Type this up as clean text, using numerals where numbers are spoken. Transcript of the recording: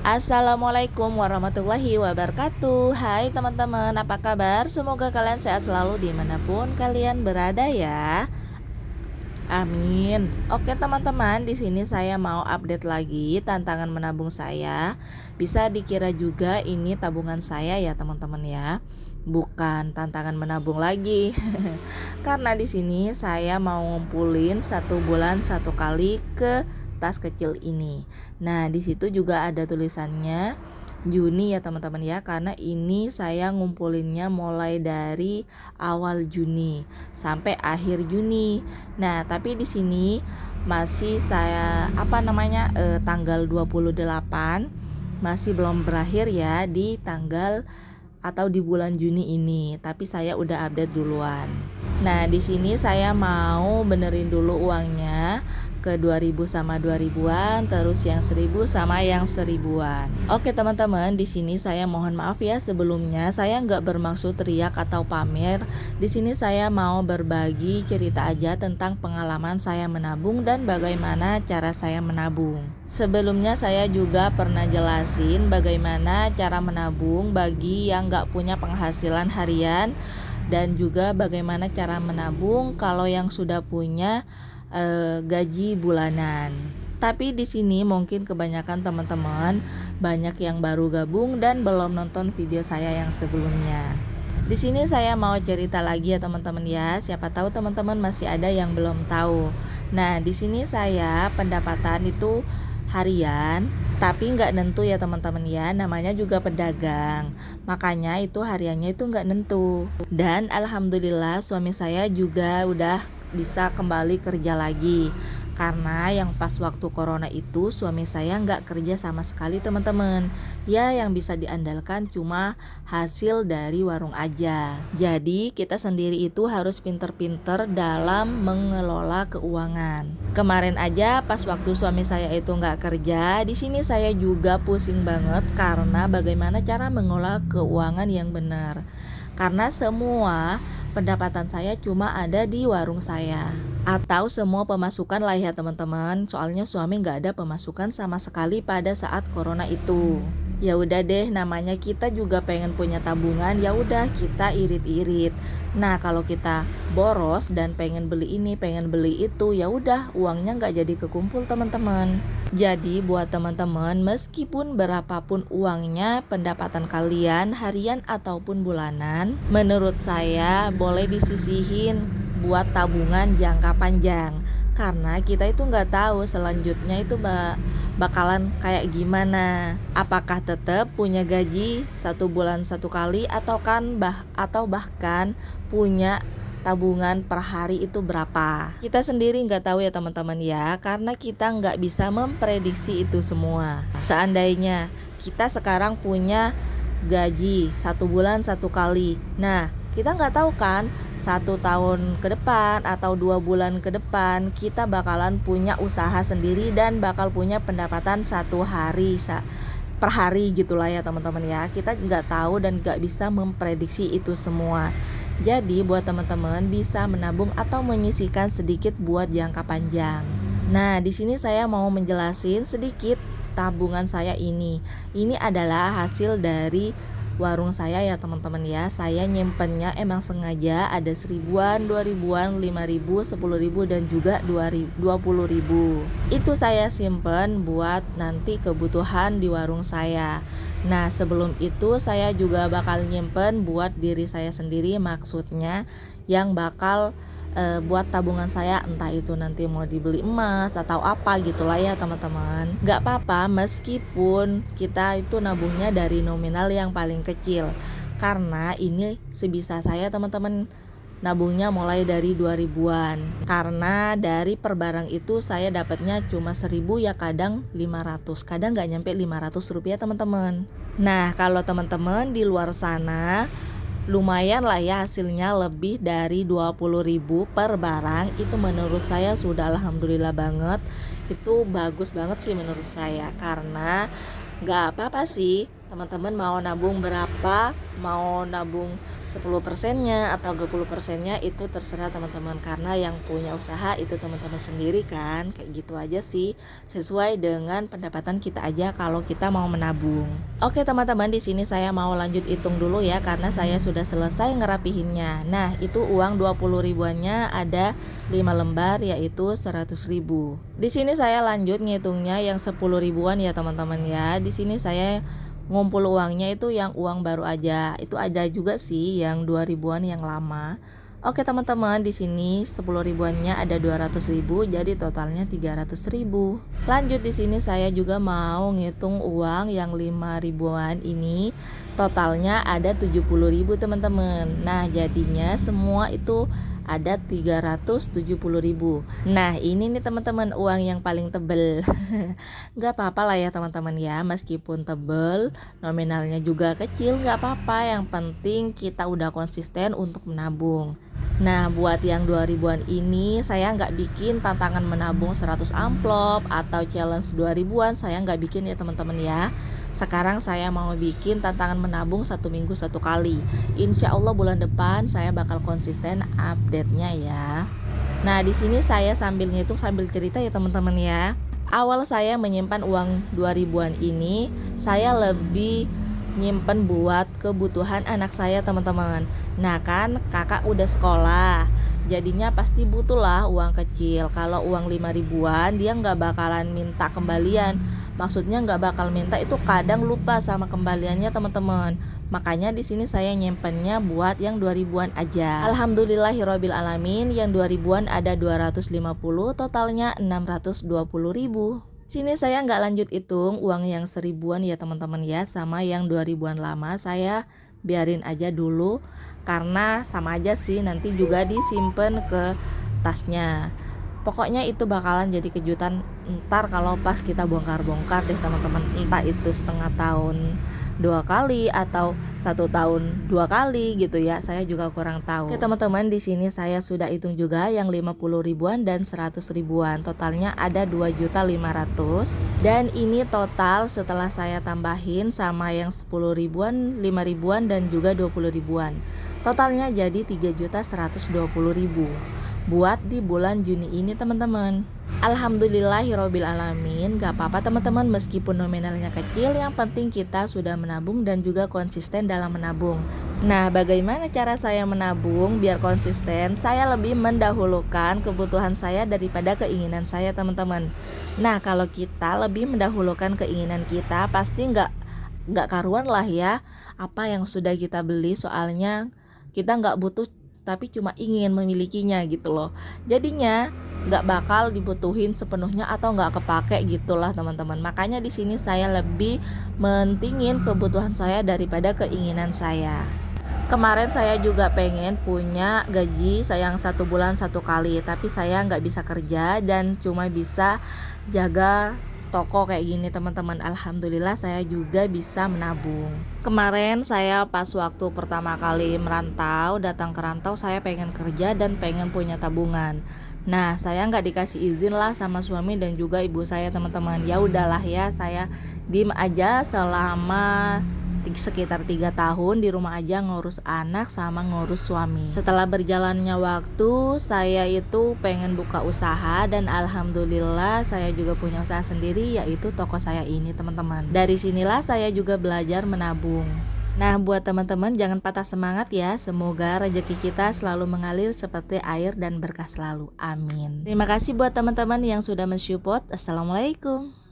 Assalamualaikum warahmatullahi wabarakatuh. Hai teman-teman, apa kabar? Semoga kalian sehat selalu dimanapun kalian berada ya. Amin. Oke teman-teman, di sini saya mau update lagi tantangan menabung saya. Bisa dikira juga ini tabungan saya ya teman-teman ya. Bukan tantangan menabung lagi. Karena di sini saya mau ngumpulin 1 bulan 1 kali ke tas kecil ini. Nah, di situ juga ada tulisannya Juni ya teman-teman ya, karena ini saya ngumpulinnya mulai dari awal Juni sampai akhir Juni. Nah, tapi di sini masih saya tanggal 28 masih belum berakhir ya di tanggal atau di bulan Juni ini, tapi saya udah update duluan. Nah, di sini saya mau benerin dulu uangnya ke 2000 sama 2000-an, terus yang 1000 sama yang 1000-an. Oke teman-teman, di sini saya mohon maaf ya sebelumnya, saya nggak bermaksud teriak atau pamer. Di sini saya mau berbagi cerita aja tentang pengalaman saya menabung dan bagaimana cara saya menabung. Sebelumnya saya juga pernah jelasin bagaimana cara menabung bagi yang nggak punya penghasilan harian, dan juga bagaimana cara menabung kalau yang sudah punya gaji bulanan. Tapi di sini mungkin kebanyakan teman-teman banyak yang baru gabung dan belum nonton video saya yang sebelumnya. Di sini saya mau cerita lagi ya teman-teman ya. Siapa tahu teman-teman masih ada yang belum tahu. Nah, di sini saya pendapatan itu harian, tapi nggak nentu ya teman-teman ya. Namanya juga pedagang. Makanya itu hariannya itu nggak nentu. Dan alhamdulillah suami saya juga udah bisa kembali kerja lagi, karena yang pas waktu corona itu suami saya nggak kerja sama sekali teman-teman ya, yang bisa diandalkan cuma hasil dari warung aja. Jadi kita sendiri itu harus pinter-pinter dalam mengelola keuangan. Kemarin aja pas waktu suami saya itu nggak kerja, di sini saya juga pusing banget karena bagaimana cara mengelola keuangan yang benar. Karena semua pendapatan saya cuma ada di warung saya, atau semua pemasukan lah ya teman-teman. Soalnya suami nggak ada pemasukan sama sekali pada saat corona itu. Ya udah deh, namanya kita juga pengen punya tabungan, ya udah kita irit-irit. Nah, kalau kita boros dan pengen beli ini, pengen beli itu, ya udah uangnya nggak jadi kekumpul teman-teman. Jadi buat teman-teman, meskipun berapapun uangnya, pendapatan kalian harian ataupun bulanan, menurut saya boleh disisihin buat tabungan jangka panjang. Karena kita itu nggak tahu selanjutnya itu bakalan kayak gimana. Apakah tetap punya gaji 1 bulan 1 kali atau bahkan punya tabungan per hari itu berapa. Kita sendiri nggak tahu ya teman-teman ya, karena kita nggak bisa memprediksi itu semua. Seandainya kita sekarang punya gaji 1 bulan 1 kali, nah kita nggak tahu kan 1 tahun ke depan atau 2 bulan ke depan kita bakalan punya usaha sendiri dan bakal punya pendapatan 1 hari per hari gitulah ya teman-teman ya. Kita nggak tahu dan nggak bisa memprediksi itu semua. Jadi buat teman-teman bisa menabung atau menyisihkan sedikit buat jangka panjang. Nah, di sini saya mau menjelasin sedikit tabungan saya ini. Ini adalah hasil dari warung saya ya teman-teman ya. Saya nyimpennya emang sengaja ada 1000-an, 2000-an, 5000, 10.000 dan juga 20.000. Itu saya simpen buat nanti kebutuhan di warung saya. Nah, sebelum itu saya juga bakal nyimpen buat diri saya sendiri, maksudnya yang bakal buat tabungan saya, entah itu nanti mau dibeli emas atau apa gitulah ya teman-teman. Gak apa-apa meskipun kita itu nabungnya dari nominal yang paling kecil, karena ini sebisa saya teman-teman nabungnya mulai dari 2000-an. Karena dari per barang itu saya dapatnya cuma 1000 ya, kadang 500, kadang gak nyampe 500 rupiah teman-teman. Nah, kalau teman-teman di luar sana lumayan lah ya hasilnya lebih dari 20.000 per barang, itu menurut saya sudah alhamdulillah banget. Itu bagus banget sih menurut saya, karena gak apa-apa sih Teman-teman mau nabung berapa, mau nabung 10%-nya atau 20%-nya itu terserah teman-teman, karena yang punya usaha itu teman-teman sendiri kan. Kayak gitu aja sih, sesuai dengan pendapatan kita aja kalau kita mau menabung. Oke teman-teman, di sini saya mau lanjut hitung dulu ya, karena saya sudah selesai ngerapihinnya. Nah, itu uang 20 ribuannya ada 5 lembar, yaitu 100 ribu. Di sini saya lanjut ngitungnya yang 10 ribuan ya teman-teman ya. Di sini saya ngumpul uangnya itu yang uang baru aja. Itu ada juga sih yang 2 ribuan yang lama. Oke teman-teman, di sini 10 ribuannya ada 200 ribu, jadi totalnya 300 ribu. Lanjut, di sini saya juga mau ngitung uang yang 5 ribuan ini. Totalnya ada 70 ribu teman-teman. Nah, jadinya semua itu ada 370 ribu. Nah, ini nih teman-teman uang yang paling tebel. Gak apa-apa lah ya teman-teman ya, meskipun tebel, nominalnya juga kecil, gak apa-apa. Yang penting kita udah konsisten untuk menabung. Nah, buat yang 2 ribuan ini saya nggak bikin tantangan menabung 100 amplop atau challenge 2 ribuan, saya nggak bikin ya teman-teman ya. Sekarang saya mau bikin tantangan menabung 1 minggu 1 kali. Insya Allah bulan depan saya bakal konsisten update-nya ya. Nah, di sini saya sambil ngitung sambil cerita ya teman-teman ya. Awal saya menyimpan uang 2 ribuan ini, saya lebih nyimpen buat kebutuhan anak saya teman-teman. Nah kan kakak udah sekolah, jadinya pasti butuh lah uang kecil. Kalau uang 5 ribuan dia nggak bakalan minta kembalian. Maksudnya nggak bakal minta, itu kadang lupa sama kembaliannya teman-teman. Makanya di sini saya nyimpennya buat yang 2 ribuan aja. Alhamdulillahirabbil alamin, yang 2 ribuan ada 250, totalnya 620 ribu. Sini saya nggak lanjut hitung uang yang 1 ribuan ya teman-teman ya, sama yang 2 ribuan lama saya biarin aja dulu, karena sama aja sih, nanti juga disimpan ke tasnya. Pokoknya itu bakalan jadi kejutan ntar kalau pas kita bongkar-bongkar deh teman-teman, entah itu setengah tahun 2 kali atau 1 tahun 2 kali gitu ya, saya juga kurang tahu. Oke teman-teman, di sini saya sudah hitung juga yang 50 ribuan dan 100 ribuan, totalnya ada 2.500.000. Dan ini total setelah saya tambahin sama yang 10 ribuan, 5 ribuan dan juga 20 ribuan, totalnya jadi 3.120.000 buat di bulan Juni ini teman-teman. Alhamdulillahirabbil alamin. Gak apa-apa teman-teman, meskipun nominalnya kecil, yang penting kita sudah menabung dan juga konsisten dalam menabung. Nah, bagaimana cara saya menabung biar konsisten? Saya lebih mendahulukan kebutuhan saya daripada keinginan saya teman-teman. Nah, kalau kita lebih mendahulukan keinginan kita, pasti nggak karuan lah ya apa yang sudah kita beli, soalnya kita nggak butuh tapi cuma ingin memilikinya gitu loh. Jadinya nggak bakal dibutuhin sepenuhnya atau nggak kepake gitulah teman-teman. Makanya di sini saya lebih mentingin kebutuhan saya daripada keinginan saya. Kemarin saya juga pengen punya gaji sayang 1 bulan 1 kali, tapi saya nggak bisa kerja dan cuma bisa jaga toko kayak gini teman-teman. Alhamdulillah saya juga bisa menabung. Kemarin saya pas waktu pertama kali merantau, datang ke rantau, saya pengen kerja dan pengen punya tabungan. Nah, saya nggak dikasih izin lah sama suami dan juga ibu saya teman-teman. Ya udahlah ya, saya diem aja selama sekitar 3 tahun di rumah aja, ngurus anak sama ngurus suami. Setelah berjalannya waktu, saya itu pengen buka usaha dan alhamdulillah saya juga punya usaha sendiri, yaitu toko saya ini teman-teman. Dari sinilah saya juga belajar menabung. Nah, buat teman-teman jangan patah semangat ya. Semoga rezeki kita selalu mengalir seperti air dan berkah selalu. Amin. Terima kasih buat teman-teman yang sudah mensupport. Assalamualaikum.